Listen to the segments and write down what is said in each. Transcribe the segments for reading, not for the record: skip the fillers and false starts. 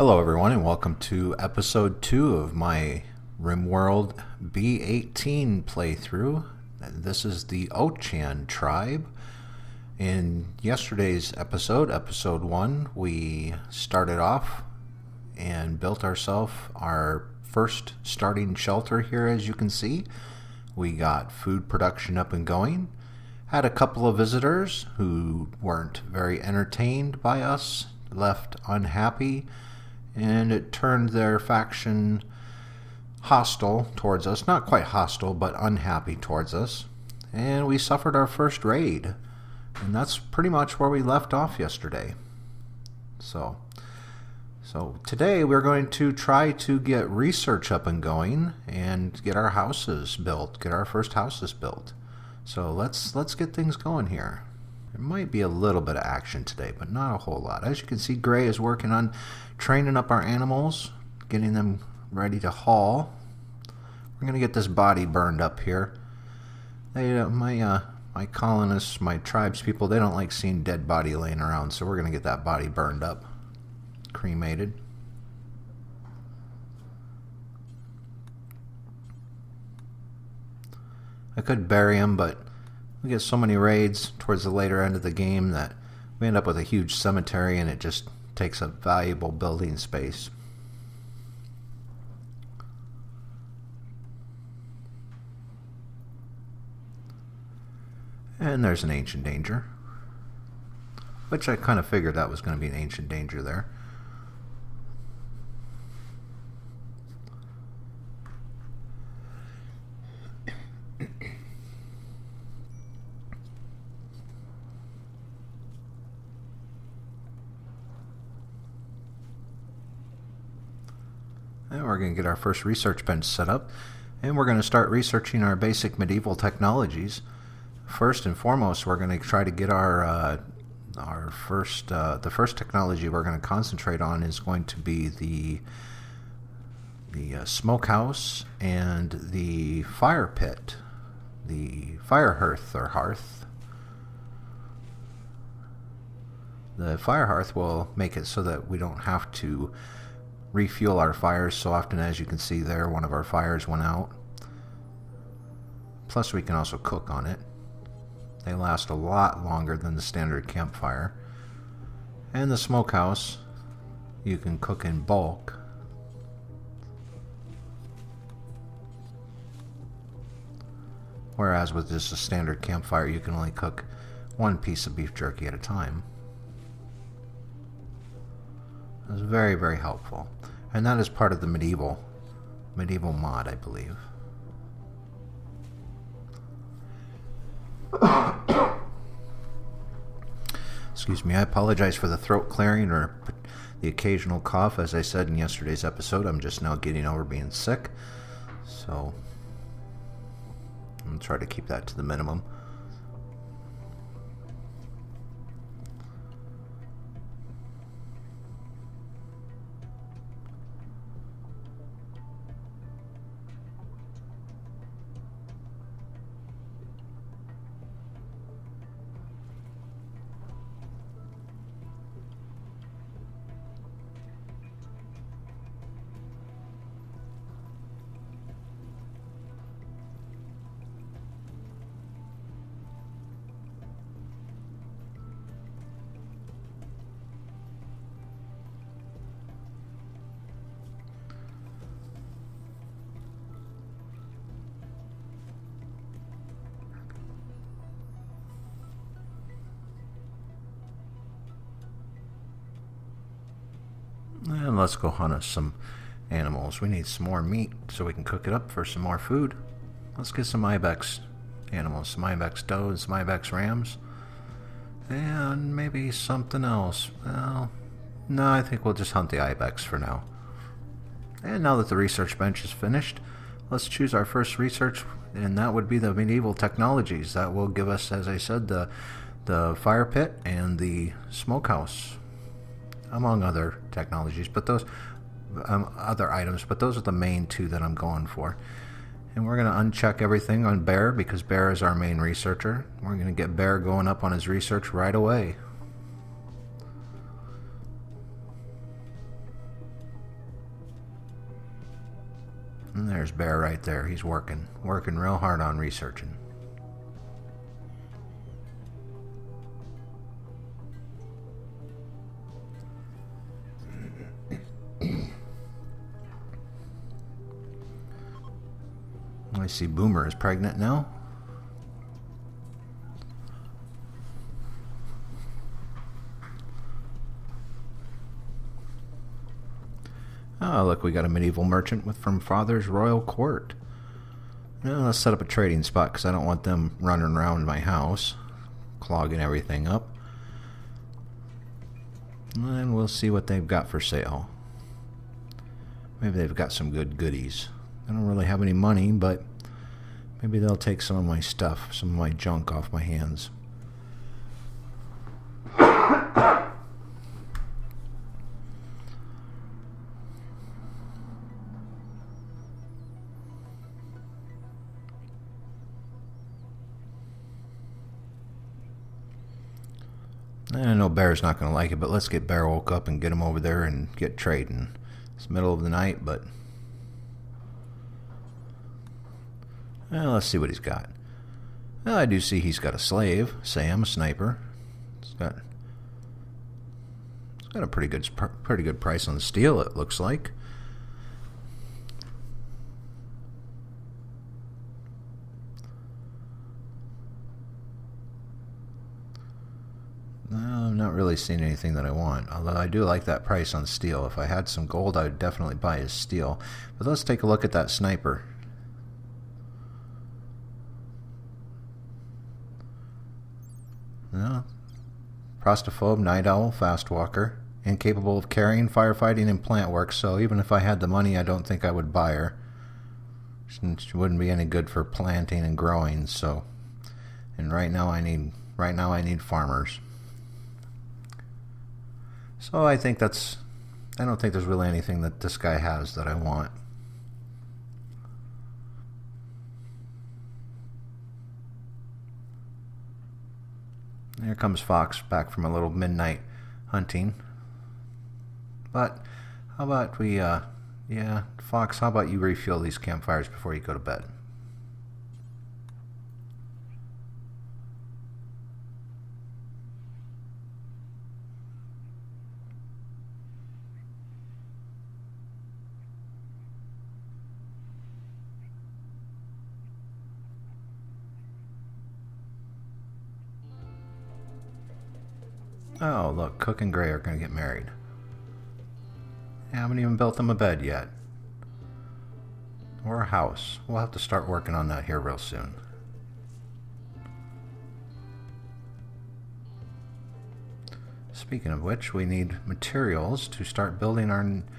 Hello everyone and welcome to episode 2 of my Rimworld B18 playthrough. This is the Ochan tribe. In yesterday's episode 1, we started off and built ourselves our first starting shelter here. As you can see, we got food production up and going. Had a couple of visitors who weren't very entertained by us, left unhappy, and it turned their faction hostile towards us. Not quite hostile, but unhappy towards us. And we suffered our first raid. And that's pretty much where we left off yesterday. So today we're going to try to get research up and going and get our houses built, get our first houses built. So let's get things going here. There might be a little bit of action today, but not a whole lot. As you can see, Gray is working on training up our animals, getting them ready to haul. We're going to get this body burned up here. My colonists, my tribes people, they don't like seeing dead body laying around, so we're going to get that body burned up, cremated. I could bury him, but we get so many raids towards the later end of the game that we end up with a huge cemetery and it just takes up valuable building space. And there's an ancient danger, which I kind of figured that was going to be an ancient danger there. And we're going to get our first research bench set up, and we're going to start researching our basic medieval technologies. First and foremost, we're going to try to get the first technology we're going to concentrate on is going to be the smokehouse and the fire pit, the fire hearth or hearth. The fire hearth will make it so that we don't have to refuel our fires so often. As you can see there, one of our fires went out. Plus we can also cook on it. They last a lot longer than the standard campfire. And the smokehouse, you can cook in bulk. Whereas with just a standard campfire, you can only cook one piece of beef jerky at a time. It's very, very helpful. And that is part of the medieval mod, I believe. Excuse me, I apologize for the throat clearing or the occasional cough. As I said in yesterday's episode, I'm just now getting over being sick. So I'm going to try to keep that to the minimum. And let's go hunt us some animals. We need some more meat so we can cook it up for some more food. Let's get some ibex animals, some ibex doe and some ibex rams. And maybe something else. Well, no, I think we'll just hunt the ibex for now. And now that the research bench is finished, let's choose our first research, and that would be the medieval technologies. That will give us, as I said, the fire pit and the smokehouse, among other technologies, but those other items, but those are the main two that I'm going for. And we're going to uncheck everything on Bear because Bear is our main researcher. We're going to get Bear going up on his research right away. And there's Bear right there. He's working real hard on researching. I see Boomer is pregnant now. Oh, look, we got a medieval merchant from Father's Royal Court. Now, let's set up a trading spot because I don't want them running around my house, clogging everything up. And we'll see what they've got for sale. Maybe they've got some good goodies. I don't really have any money, but maybe they'll take some of my stuff, some of my junk off my hands. I know Bear's not going to like it, but let's get Bear woke up and get him over there and get trading. It's the middle of the night, but well, let's see what he's got. Well, I do see he's got a slave, Sam, a sniper. It's got a pretty good price on the steel, it looks like. No, I'm not really seeing anything that I want, although I do like that price on steel. If I had some gold, I would definitely buy his steel. But let's take a look at that sniper. No. Prostophobe, night owl, fast walker, incapable of carrying, firefighting, and plant work, so even if I had the money, I don't think I would buy her. She wouldn't be any good for planting and growing, so. And right now I need farmers. So I don't think there's really anything that this guy has that I want. Here comes Fox back from a little midnight hunting. But how about we, Fox, how about you refuel these campfires before you go to bed? Oh, look, Cook and Gray are going to get married. I haven't even built them a bed yet. Or a house. We'll have to start working on that here real soon. Speaking of which, we need materials to start building our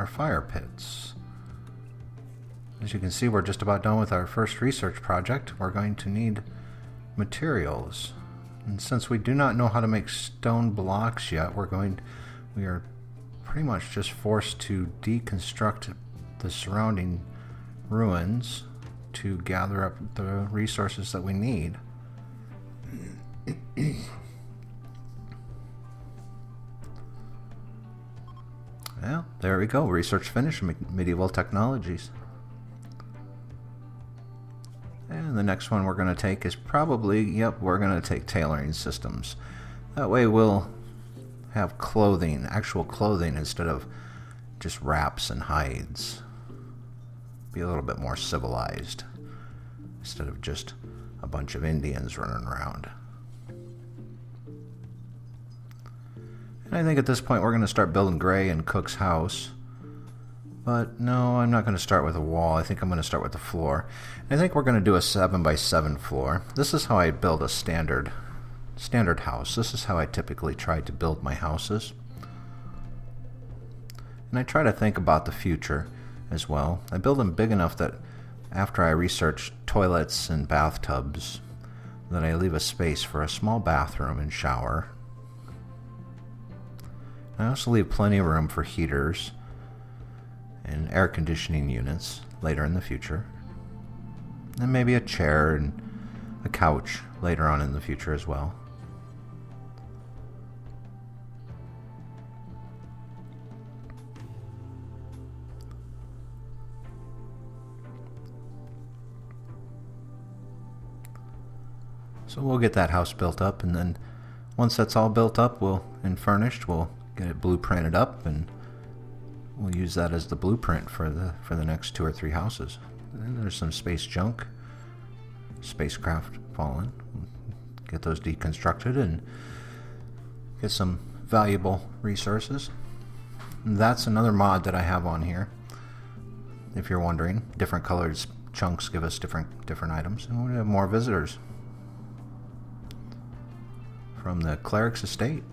fire pits. As you can see, we're just about done with our first research project. We're going to need materials. And since we do not know how to make stone blocks yet, we are pretty much just forced to deconstruct the surrounding ruins to gather up the resources that we need. Well, there we go. Research finished. Medieval technologies. And the next one we're going to take is probably, we're going to take tailoring systems. That way we'll have clothing, actual clothing, instead of just wraps and hides. Be a little bit more civilized, instead of just a bunch of Indians running around. And I think at this point we're going to start building Gray and Cook's house. But no, I'm not going to start with a wall. I think I'm going to start with the floor. And I think we're going to do a 7x7 floor. This is how I build a standard house. This is how I typically try to build my houses. And I try to think about the future as well. I build them big enough that after I research toilets and bathtubs, that I leave a space for a small bathroom and shower. I also leave plenty of room for heaters and air conditioning units later in the future. And maybe a chair and a couch later on in the future as well. So we'll get that house built up, and then once that's all built up and furnished, we'll get it blueprinted up, and we'll use that as the blueprint for the next 2 or 3 houses. And there's some space junk, spacecraft fallen. Get those deconstructed and get some valuable resources. And that's another mod that I have on here. If you're wondering, different colored chunks give us different items, and we have more visitors from the cleric's estate.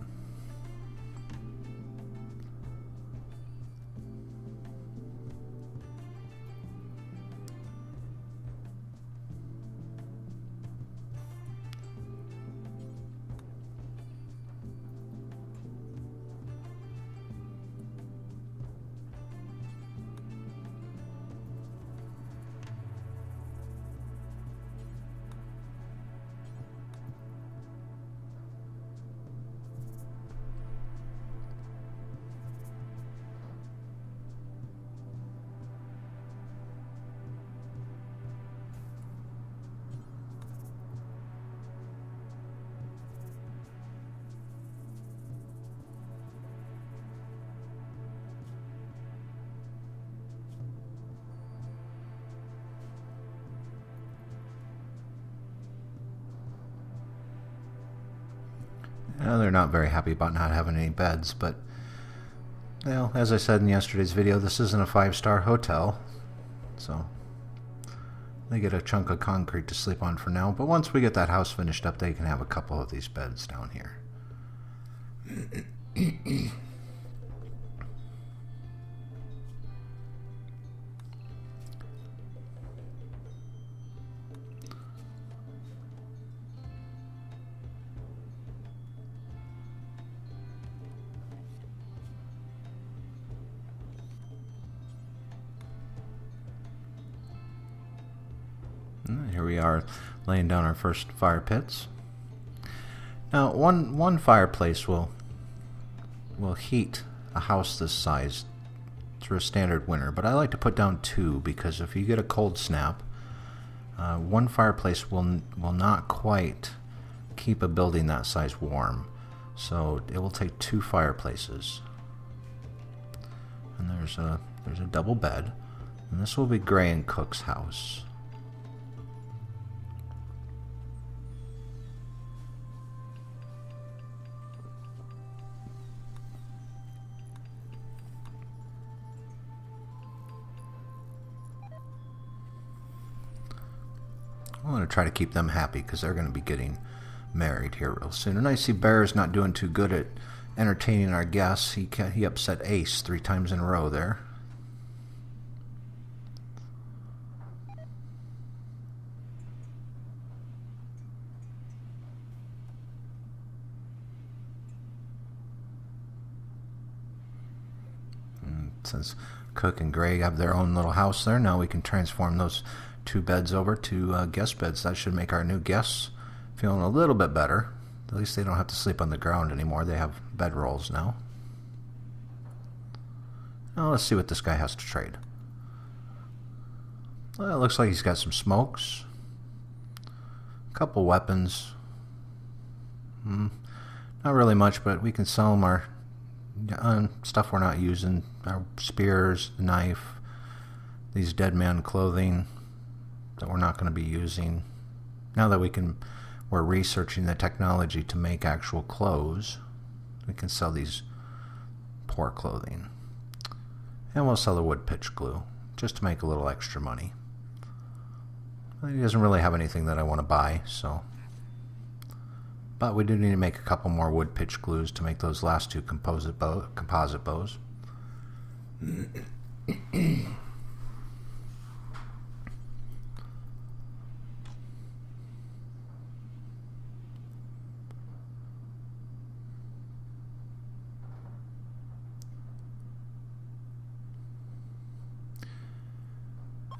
They're not very happy about not having any beds, but, well, as I said in yesterday's video, this isn't a 5-star hotel, so they get a chunk of concrete to sleep on for now. But once we get that house finished up, they can have a couple of these beds down here. Here we are laying down our first fire pits. Now one fireplace will heat a house this size through a standard winter, but I like to put down 2 because if you get a cold snap, one fireplace will not quite keep a building that size warm. So it will take 2 fireplaces. And there's a double bed, and this will be Gray and Cook's house. I want to try to keep them happy because they're going to be getting married here real soon. And I see Bear's not doing too good at entertaining our guests. He upset Ace 3 times in a row there. And since Cook and Gray have their own little house there, now we can transform those 2 beds over to guest beds. That should make our new guests feeling a little bit better. At least they don't have to sleep on the ground anymore. They have bedrolls now. Now let's see what this guy has to trade. Well, it looks like he's got some smokes, a couple weapons. Not really much, but we can sell them our stuff we're not using. Our spears, the knife, these dead man clothing that we're not going to be using. Now that we're researching the technology to make actual clothes, we can sell these poor clothing. And we'll sell the wood pitch glue just to make a little extra money. He doesn't really have anything that I want to buy, so. But we do need to make a couple more wood pitch glues to make those last 2 composite bows.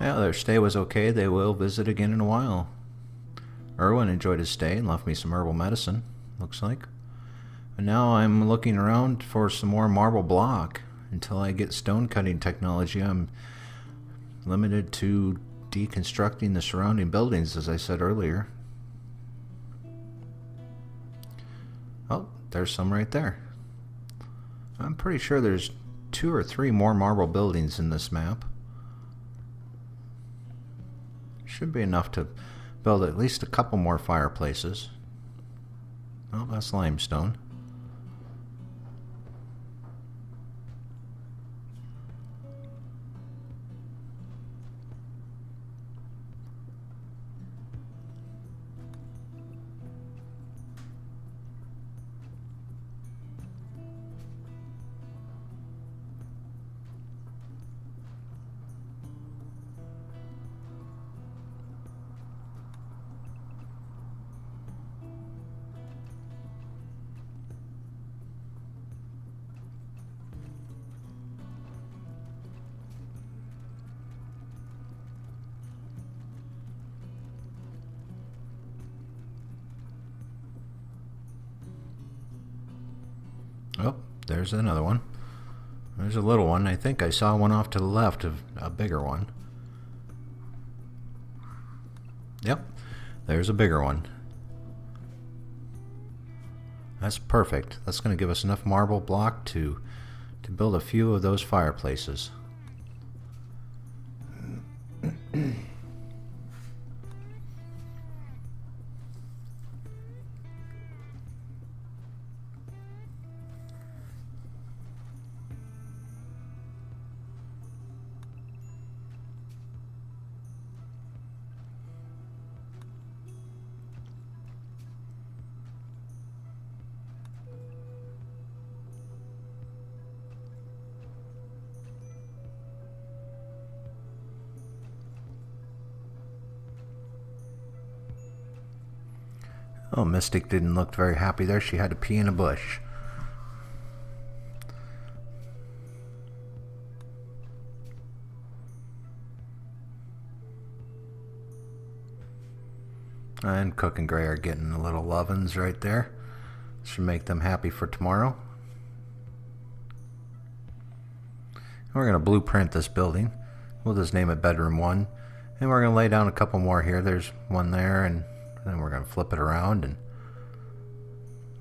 Yeah, their stay was okay. They will visit again in a while. Erwin enjoyed his stay and left me some herbal medicine, looks like. And now I'm looking around for some more marble block. Until I get stone cutting technology, I'm limited to deconstructing the surrounding buildings, as I said earlier. Oh, there's some right there. I'm pretty sure there's 2 or 3 more marble buildings in this map. Should be enough to build at least a couple more fireplaces. Oh, that's limestone. Oh, there's another one. There's a little one. I think I saw one off to the left of a bigger one. Yep, there's a bigger one. That's perfect. That's going to give us enough marble block to build a few of those fireplaces. Oh, Mystic didn't look very happy there. She had to pee in a bush. And Cook and Gray are getting the little lovin's right there. Should make them happy for tomorrow. We're going to blueprint this building. We'll just name it Bedroom 1. And we're going to lay down a couple more here. There's one there, and then we're going to flip it around and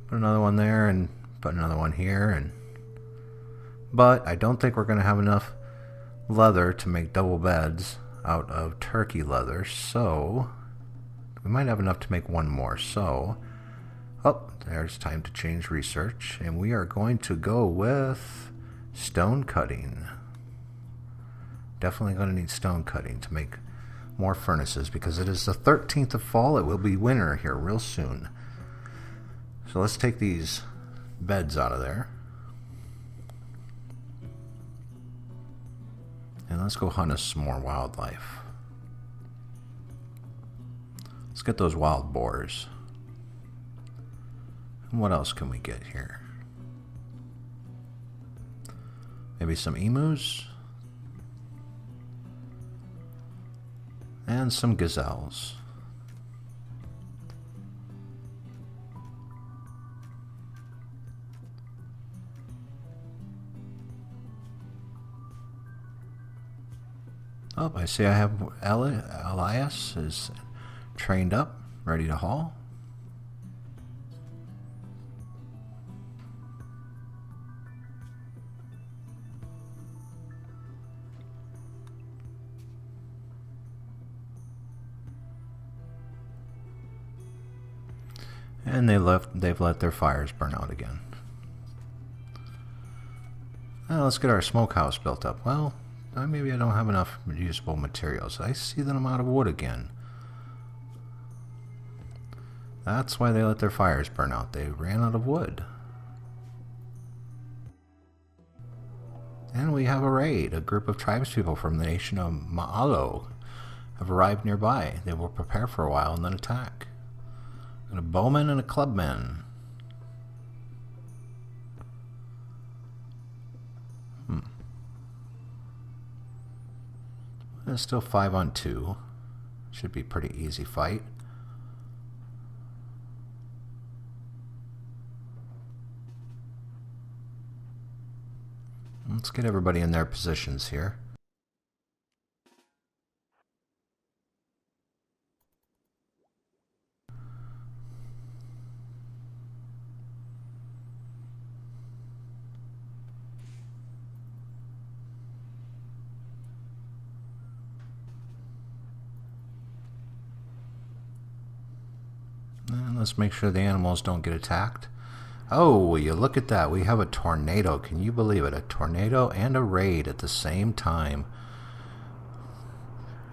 put another one there and put another one here. But I don't think we're going to have enough leather to make double beds out of turkey leather, so we might have enough to make one more. So, oh, there's time to change research, and we are going to go with stone cutting. Definitely going to need stone cutting to make more furnaces because it is the 13th of fall. It will be winter here real soon. So let's take these beds out of there. And let's go hunt us some more wildlife. Let's get those wild boars. And what else can we get here? Maybe some emus. And some gazelles. Oh, I see I have Elias is trained up, ready to haul. And they've let their fires burn out again. Now let's get our smokehouse built up. Well, maybe I don't have enough usable materials. I see that I'm out of wood again. That's why they let their fires burn out. They ran out of wood. And we have a raid. A group of tribespeople from the nation of Ma'alo have arrived nearby. They will prepare for a while and then attack. And a bowman and a clubman. It's still 5-on-2. Should be a pretty easy fight. Let's get everybody in their positions here. Let's make sure the animals don't get attacked. Oh, will you look at that. We have a tornado. Can you believe it? A tornado and a raid at the same time.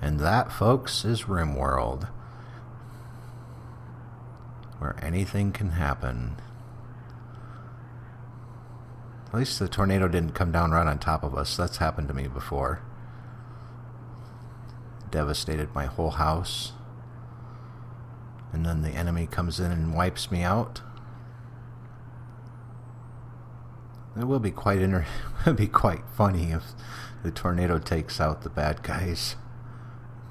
And that, folks, is Rimworld, where anything can happen. At least the tornado didn't come down right on top of us. That's happened to me before. Devastated my whole house. And then the enemy comes in and wipes me out. It will be quite it'll be quite funny if the tornado takes out the bad guys.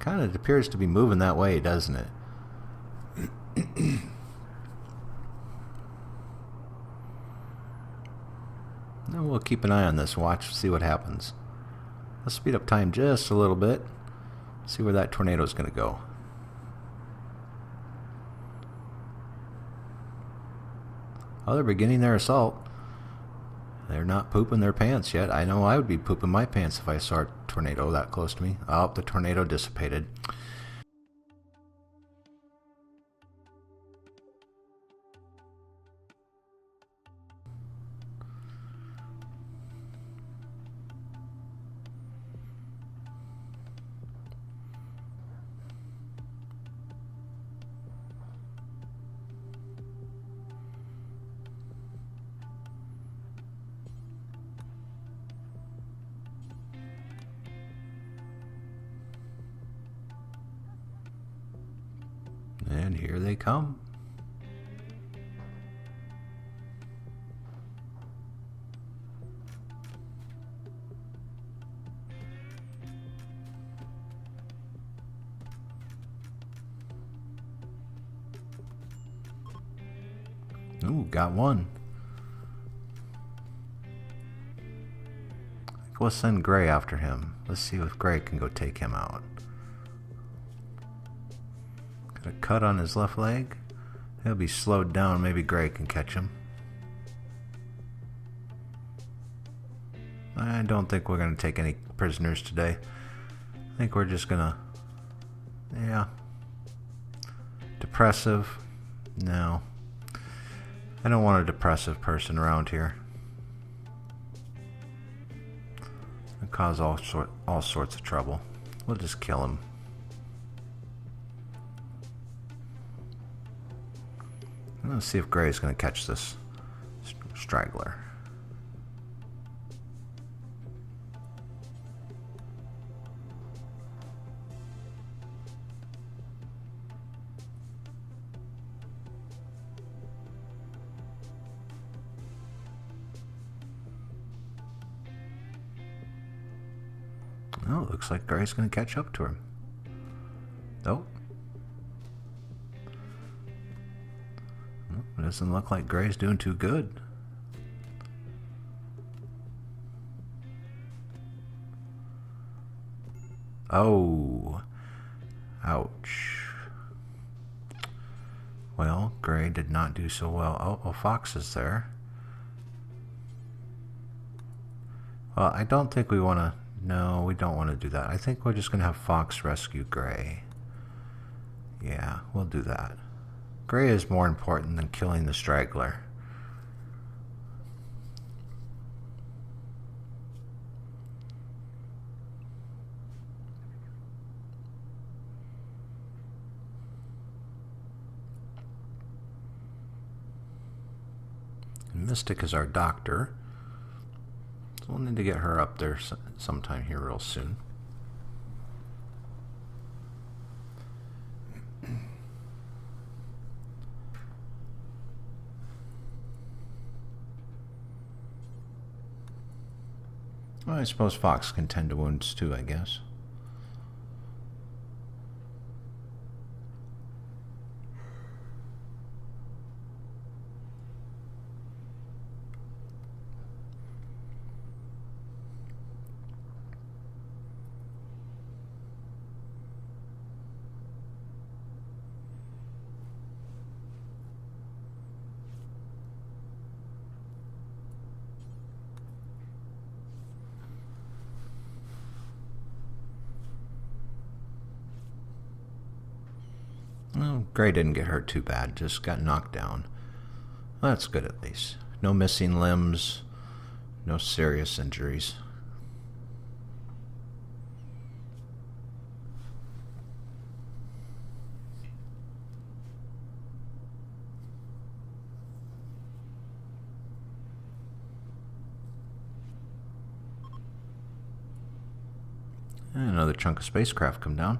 Kind of appears to be moving that way, doesn't it? And we'll keep an eye on this. Watch, see what happens. Let's speed up time just a little bit. See where that tornado is going to go. Oh, they're beginning their assault. They're not pooping their pants yet. I know I would be pooping my pants if I saw a tornado that close to me. Oh, the tornado dissipated. And here they come. Ooh, got one. We'll send Gray after him. Let's see if Gray can go take him out. Got a cut on his left leg. He'll be slowed down. Maybe Gray can catch him. I don't think we're going to take any prisoners today. I think we're just going to... Yeah. Depressive? No. I don't want a depressive person around here. It'll cause all sorts of trouble. We'll just kill him. Let's see if Gray's going to catch this straggler. Oh, it looks like Gray's going to catch up to him. Oh. It doesn't look like Gray's doing too good. Oh. Ouch. Well, Gray did not do so well. Oh, Fox is there. Well, I don't think we want to... No, we don't want to do that. I think we're just going to have Fox rescue Gray. Yeah, we'll do that. Gray is more important than killing the straggler. And Mystic is our doctor. So we'll need to get her up there sometime here real soon. Well, I suppose Fox can tend to wounds too, I guess. Well, Gray didn't get hurt too bad, just got knocked down. Well, that's good at least. No missing limbs, no serious injuries. And another chunk of spacecraft come down.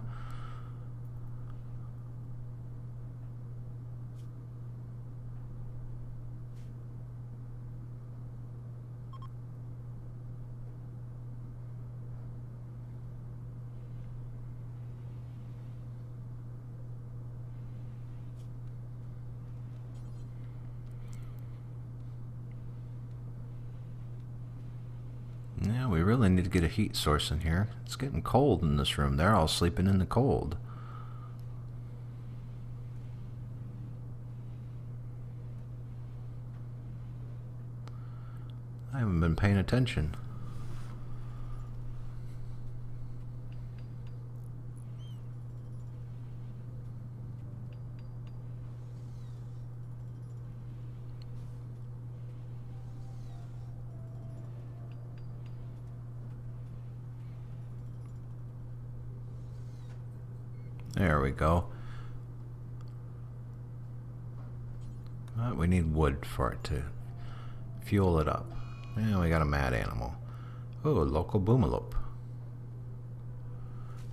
Yeah, we really need to get a heat source in here. It's getting cold in this room. They're all sleeping in the cold. I haven't been paying attention. There we go. We need wood for it to fuel it up. And we got a mad animal. Oh, a local boomalope.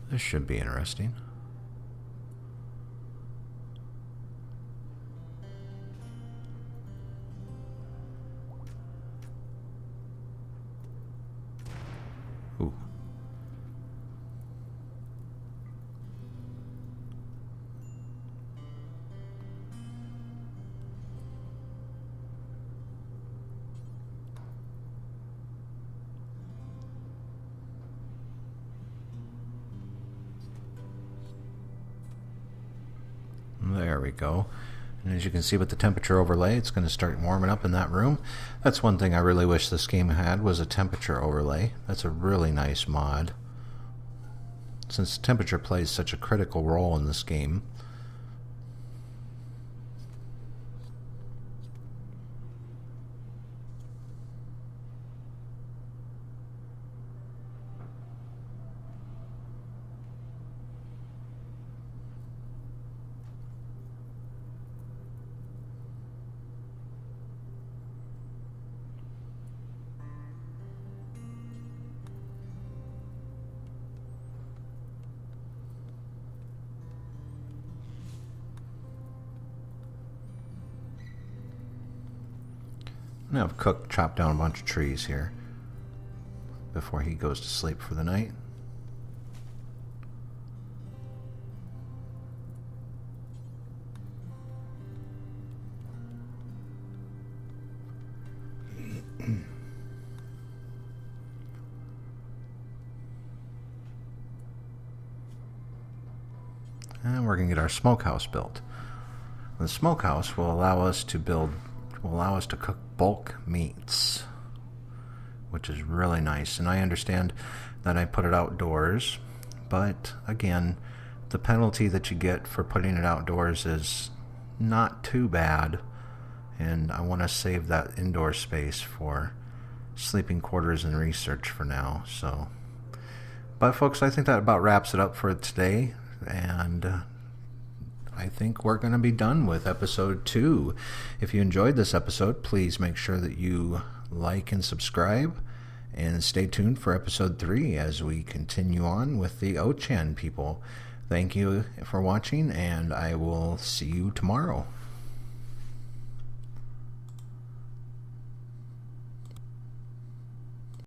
This should be interesting. Ooh. There we go. And as you can see with the temperature overlay, it's going to start warming up in that room. That's one thing I really wish this game had, was a temperature overlay. That's a really nice mod, since temperature plays such a critical role in this game. I'm going to have Cook chop down a bunch of trees here before he goes to sleep for the night. And we're going to get our smokehouse built. The smokehouse will allow us to cook bulk meats, which is really nice. And I understand that I put it outdoors, but again, the penalty that you get for putting it outdoors is not too bad, and I want to save that indoor space for sleeping quarters and research for now. So, but folks, I think that about wraps it up for today, and I think we're going to be done with episode 2. If you enjoyed this episode, please make sure that you like and subscribe, and stay tuned for episode 3 as we continue on with the Ochan People. Thank you for watching, and I will see you tomorrow.